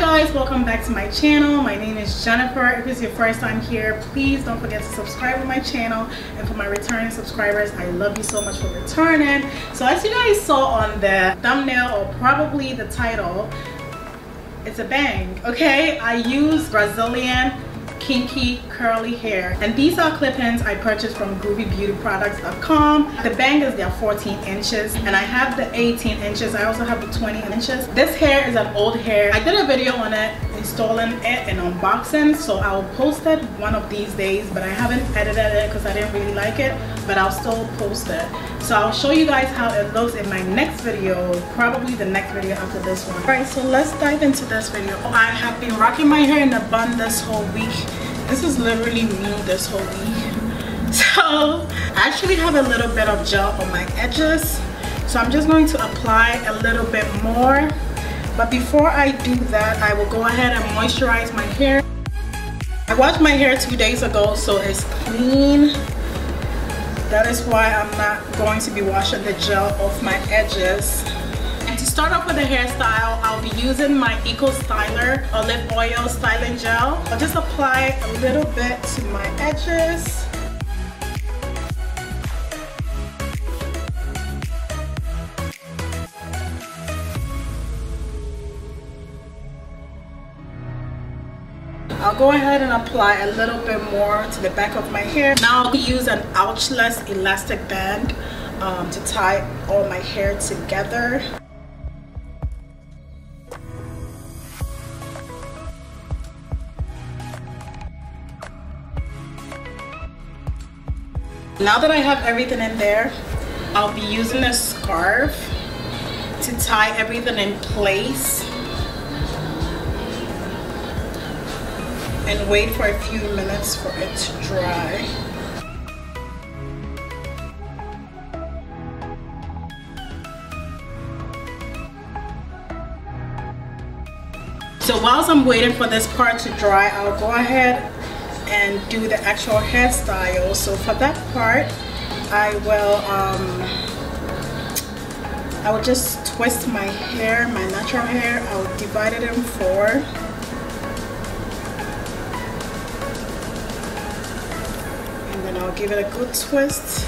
guys, welcome back to my channel. My name is Jennifer. If it's your first time here, please don't forget to subscribe to my channel. And for my returning subscribers, I love you so much for returning. So as you guys saw on the thumbnail, or probably the title, it's a bang. Okay, I use Brazilian kinky curly hair, and these are clip-ins I purchased from GroovyBeautyProducts.com. The bang is their 14 inches, and I have the 18 inches. I also have the 20 inches. This hair is an old hair. I did a video on it, installing it and unboxing, so I'll post it one of these days, but I haven't edited it because I didn't really like it, but I'll still post it. So I'll show you guys how it looks in my next video, probably the next video after this one. Alright, so let's dive into this video. I have been rocking my hair in a bun this whole week. This is literally me this whole week. So I actually have a little bit of gel on my edges, so I'm just going to apply a little bit more. But before I do that, I will go ahead and moisturize my hair. I washed my hair 2 days ago, so it's clean. That is why I'm not going to be washing the gel off my edges. And to start off with the hairstyle, I'll be using my Eco Styler olive oil styling gel. I'll just apply a little bit to my edges. I'll go ahead and apply a little bit more to the back of my hair. Now I'll use an ouchless elastic band to tie all my hair together. Now that I have everything in there, I'll be using a scarf to tie everything in place and wait for a few minutes for it to dry. So whilst I'm waiting for this part to dry, I'll go ahead and do the actual hairstyle. So for that part, I will just twist my hair, my natural hair. I'll divide it in 4. I'll give it a good twist.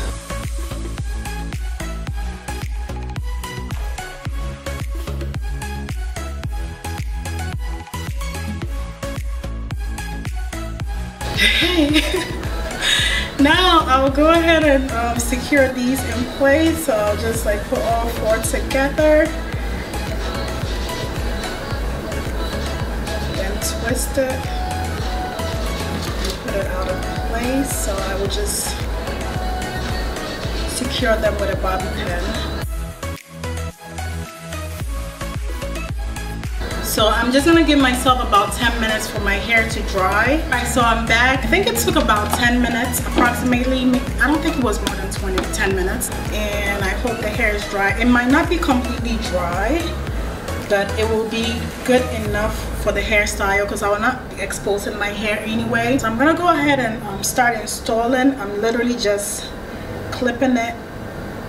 Now I'll go ahead and secure these in place. So I'll just like put all 4 together, then twist it, put it out of place. So I will just secure them with a bobby pin. So I'm just gonna give myself about 10 minutes for my hair to dry. Alright, so I'm back. I think it took about 10 minutes approximately. I don't think it was more than 10 minutes. And I hope the hair is dry. It might not be completely dry, but it will be good enough for the hairstyle because I will not be exposing my hair anyway. So I'm gonna go ahead and start installing. I'm literally just clipping it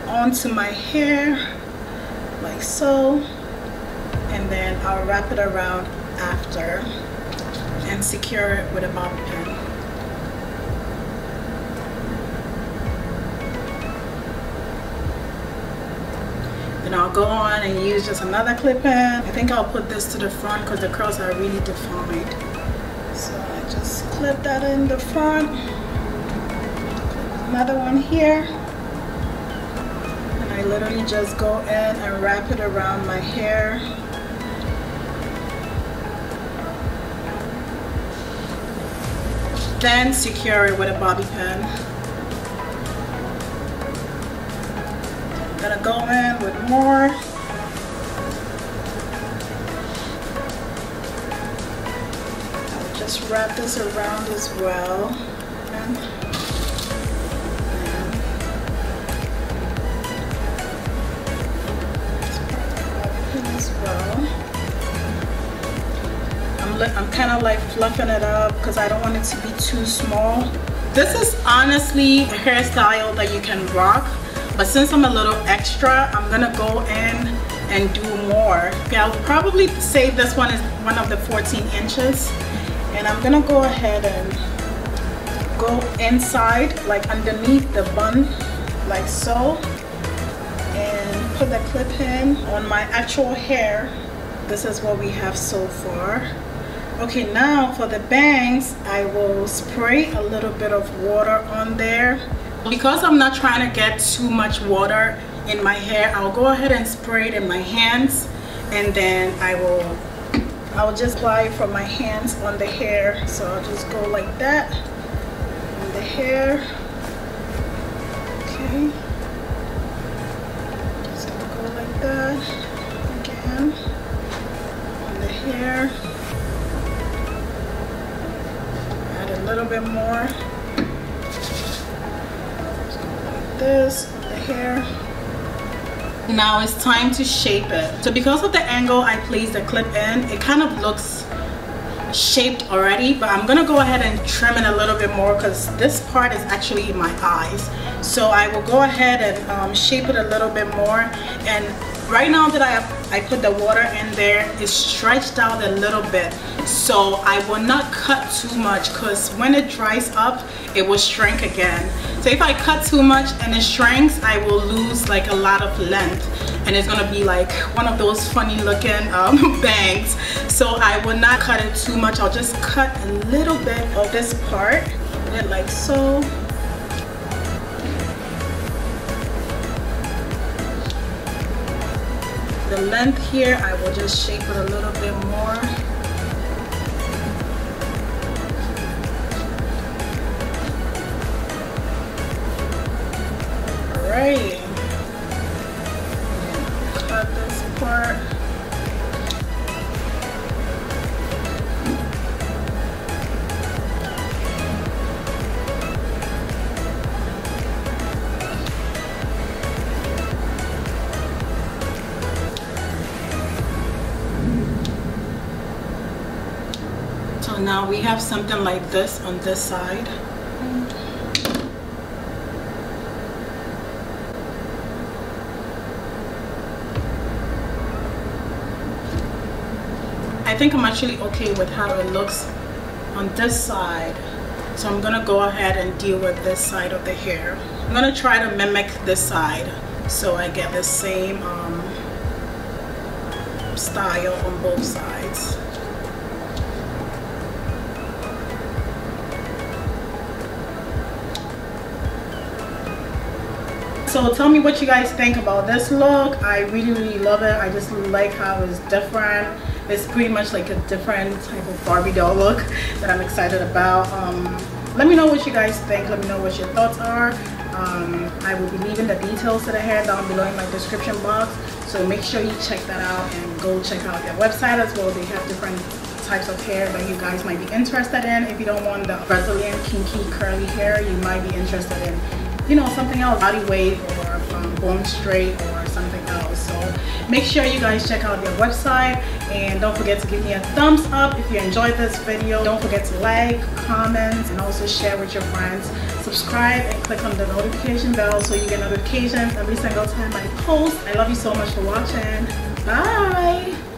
onto my hair like so, and then I'll wrap it around after and secure it with a bobby pin. Then I'll go on and use just another clip-in. I think I'll put this to the front because the curls are really defined. So I just clip that in the front. Clip another one here. And I literally just go in and wrap it around my hair. Then secure it with a bobby pin. Gonna go in with more. I'll just wrap this around as well. And as well. I'm kind of like fluffing it up because I don't want it to be too small. This is honestly a hairstyle that you can rock, but since I'm a little extra, I'm gonna go in and do more. Okay, I'll probably say this one is one of the 14 inches, and I'm gonna go ahead and go inside, like underneath the bun, like so, and put the clip in on my actual hair. This is what we have so far. Okay, now for the bangs, I will spray a little bit of water on there. Because I'm not trying to get too much water in my hair, I'll go ahead and spray it in my hands, and then I'll just apply it from my hands on the hair. So I'll just go like that on the hair. Okay, just gonna go like that again on the hair. Add a little bit more. Just go like this on the hair. Now it's time to shape it. So because of the angle I placed the clip in, it kind of looks shaped already, but I'm gonna go ahead and trim it a little bit more because this part is actually in my eyes. So I will go ahead and shape it a little bit more. And right now that I put the water in there, it's stretched out a little bit. So I will not cut too much because when it dries up, it will shrink again. So if I cut too much and it shrinks, I will lose like a lot of length, and it's gonna be like one of those funny looking bangs. So I will not cut it too much. I'll just cut a little bit of this part, put it like so. The length here, I will just shape it a little bit more. Alright, cut this part. So now we have something like this on this side. I think I'm actually okay with how it looks on this side. So I'm gonna go ahead and deal with this side of the hair. I'm gonna try to mimic this side so I get the same style on both sides. So tell me what you guys think about this look. I really love it. I just like how it's different. It's pretty much like a different type of Barbie doll look that I'm excited about. Let me know what you guys think. Let me know what your thoughts are. I will be leaving the details to the hair down below in my description box. So make sure you check that out and go check out their website as well. They have different types of hair that you guys might be interested in. If you don't want the Brazilian kinky curly hair, you might be interested in, you know, something else, body wave or bone straight or something else. So make sure you guys check out their website, and don't forget to give me a thumbs up if you enjoyed this video. Don't forget to like, comment, and also share with your friends. Subscribe and click on the notification bell so you get notifications every single time I post. I love you so much for watching. Bye.